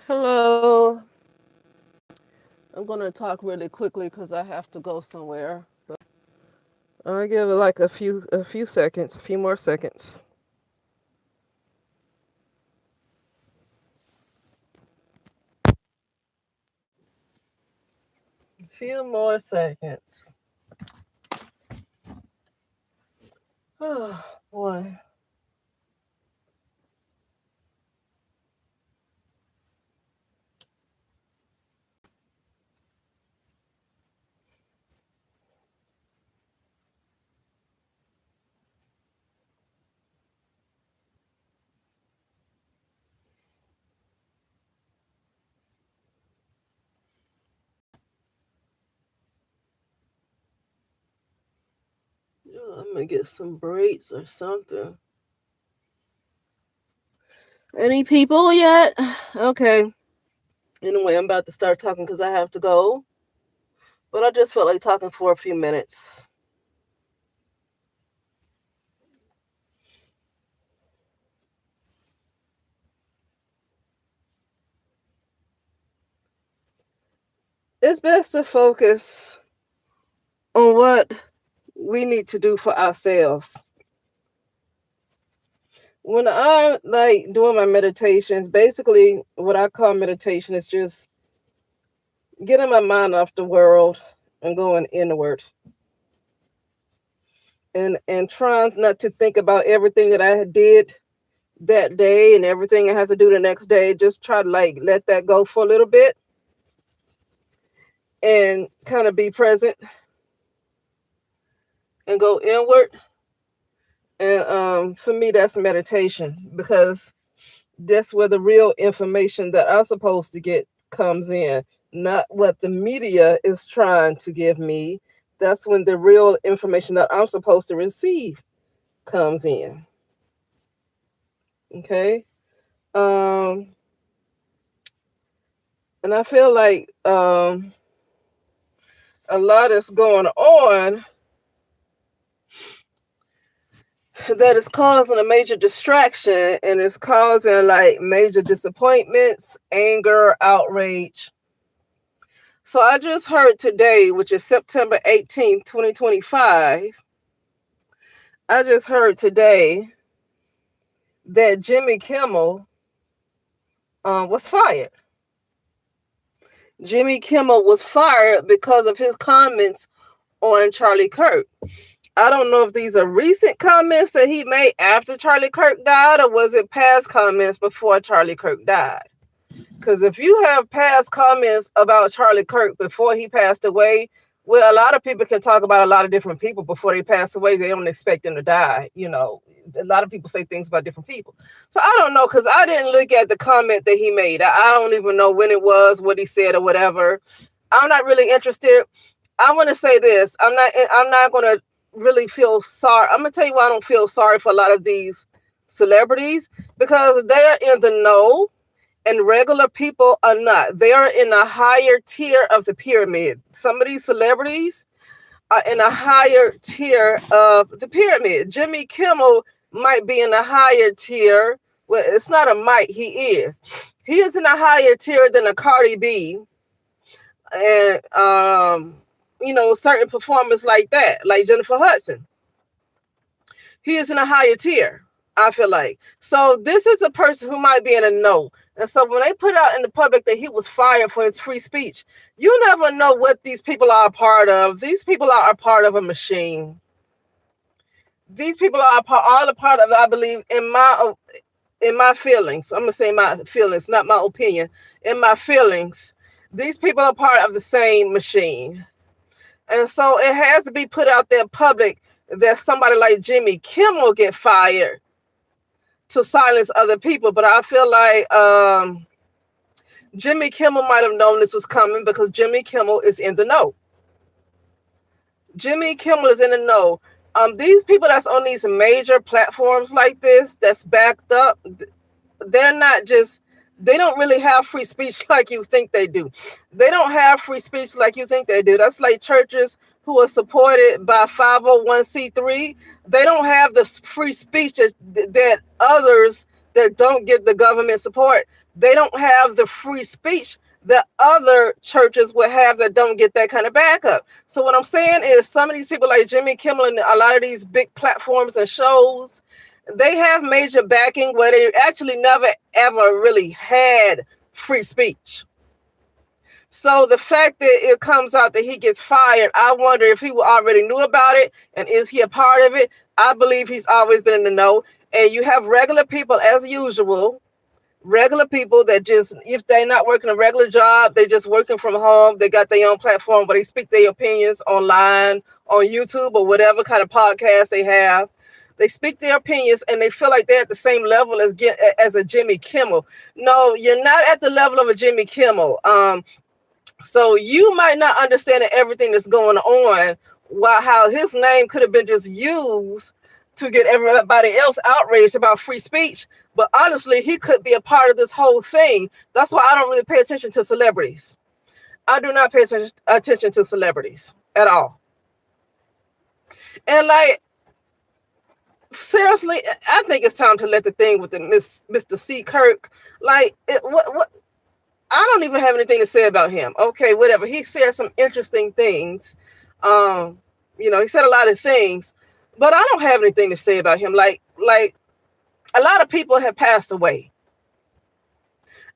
Hello. I'm going to talk really quickly because I have to go somewhere. But I'll give it like a few seconds, a few more seconds. A few more seconds. Oh, boy. I'm going to get some braids or something. Any people yet? Okay. Anyway, I'm about to start talking because I have to go. But I just felt like talking for a few minutes. It's best to focus on what we need to do for ourselves. When I like doing my meditations, basically what I call meditation is just getting my mind off the world and going inward and trying not to think about everything that I did that day and everything I have to do the next day. Just try to like let that go for a little bit and kind of be present and go inward. And for me, that's meditation because that's where the real information that I'm supposed to get comes in, not what the media is trying to give me. That's when the real information that I'm supposed to receive comes in. Okay. Um, and I feel like a lot is going on that is causing a major distraction and it's causing like major disappointments, anger, outrage. So I just heard today, which is September 18th, 2025, I just heard today that Jimmy Kimmel was fired. Jimmy Kimmel was fired because of his comments on Charlie Kirk. I don't know if these are recent comments that he made after Charlie Kirk died or was it past comments before Charlie Kirk died. Because if you have past comments about Charlie Kirk before he passed away, well, a lot of people can talk about a lot of different people before they pass away. They don't expect them to die. You know, a lot of people say things about different people. So I don't know because I didn't look at the comment that he made. I don't even know when it was, what he said, or whatever. I'm not really interested. I want to say this. I'm not going to really feel sorry. I'm going to tell you why I don't feel sorry for a lot of these celebrities because they're in the know and regular people are not. They are in a higher tier of the pyramid. Some of these celebrities are in a higher tier of the pyramid. Jimmy Kimmel might be in a higher tier. Well, it's not a might, he is. He is in a higher tier than a Cardi B. And certain performers like that, like Jennifer Hudson. He is in a higher tier, I feel like. So this is a person who might be in a no. And so when they put out in the public that he was fired for his free speech, you never know what these people are a part of. These people are a part of a machine. These people are all a part of, I believe, in my feelings. I'm gonna say my feelings, not my opinion. In my feelings, these people are part of the same machine. And so it has to be put out there public that somebody like Jimmy Kimmel get fired to silence other people. But I feel like Jimmy Kimmel might have known this was coming because Jimmy Kimmel is in the know. Jimmy Kimmel is in the know. These people that's on these major platforms like this, that's backed up, they're not just, they don't really have free speech like you think they do. They don't have free speech like you think they do. That's like churches who are supported by 501c3. They don't have the free speech that others that don't get the government support. They don't have the free speech that other churches would have that don't get that kind of backup. So what I'm saying is some of these people like Jimmy Kimmel and a lot of these big platforms and shows, they have major backing where they actually never ever really had free speech. So the fact that it comes out that he gets fired, I wonder if he already knew about it and is he a part of it? I believe he's always been in the know. And you have regular people, as usual, regular people that just, if they're not working a regular job, they're just working from home. They got their own platform, but they speak their opinions online, on YouTube, or whatever kind of podcast they have. They speak their opinions and they feel like they're at the same level as a Jimmy Kimmel. No, you're not at the level of a Jimmy Kimmel. So you might not understand everything that's going on, how his name could have been just used to get everybody else outraged about free speech. But honestly, he could be a part of this whole thing. That's why I don't really pay attention to celebrities. I do not pay attention to celebrities at all. And like, seriously, I think it's time to let the thing with the Mr. C. Kirk, like, what? I don't even have anything to say about him. Okay, whatever. He said some interesting things. He said a lot of things, but I don't have anything to say about him. Like a lot of people have passed away.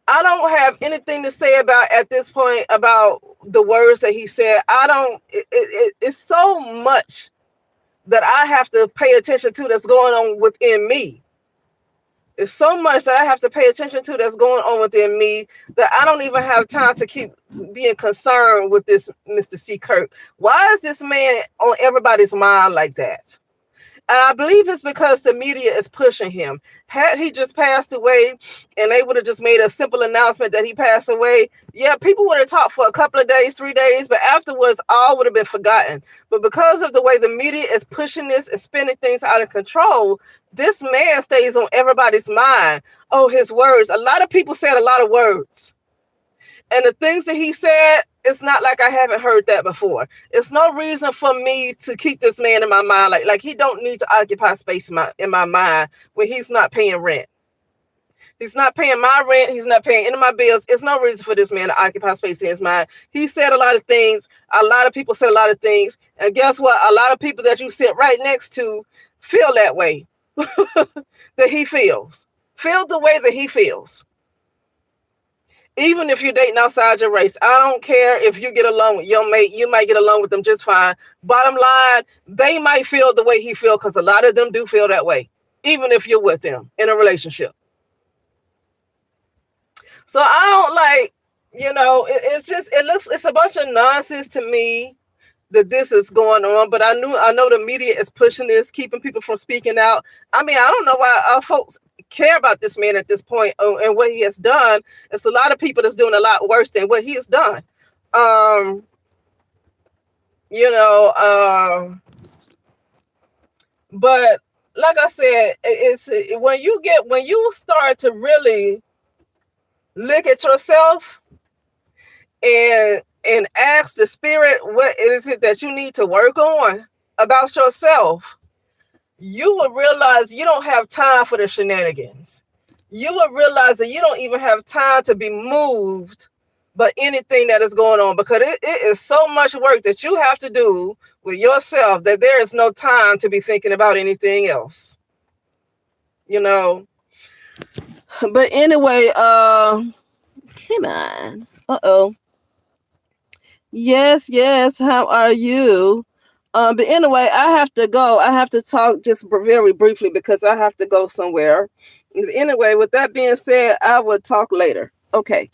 I don't have anything to say at this point about the words that he said. It's so much that I have to pay attention to that's going on within me. There's so much that I have to pay attention to that's going on within me that I don't even have time to keep being concerned with this Mr. C. Kirk. Why is this man on everybody's mind like that? And I believe it's because the media is pushing him. Had he just passed away and they would have just made a simple announcement that he passed away, yeah, people would have talked for a couple of days, 3 days, but afterwards all would have been forgotten. But because of the way the media is pushing this and spinning things out of control, this man stays on everybody's mind. Oh, his words. A lot of people said a lot of words. And the things that he said, it's not like I haven't heard that before. It's no reason for me to keep this man in my mind. Like he don't need to occupy space in my mind when he's not paying rent. He's not paying my rent. He's not paying any of my bills. It's no reason for this man to occupy space in his mind. He said a lot of things. A lot of people said a lot of things. And guess what? A lot of people that you sit right next to feel that way that he feels. Feel the way that he feels. Even if you're dating outside your race, I don't care if you get along with your mate, you might get along with them just fine. Bottom line, they might feel the way he feels because a lot of them do feel that way, even if you're with them in a relationship. So I don't it's a bunch of nonsense to me that this is going on, but I know the media is pushing this, keeping people from speaking out. I mean, I don't know why our folks care about this man at this point and what he has done. It's a lot of people that's doing a lot worse than what he has done. But like I said, it's when you start to really look at yourself and ask the spirit, what is it that you need to work on about yourself? You will realize you don't have time for the shenanigans. You will realize that you don't even have time to be moved by anything that is going on, because it is so much work that you have to do with yourself that there is no time to be thinking about anything else. But anyway, come on. Uh-oh. Yes. How are you? But anyway, I have to go. I have to talk just very briefly because I have to go somewhere. Anyway, with that being said, I will talk later. Okay.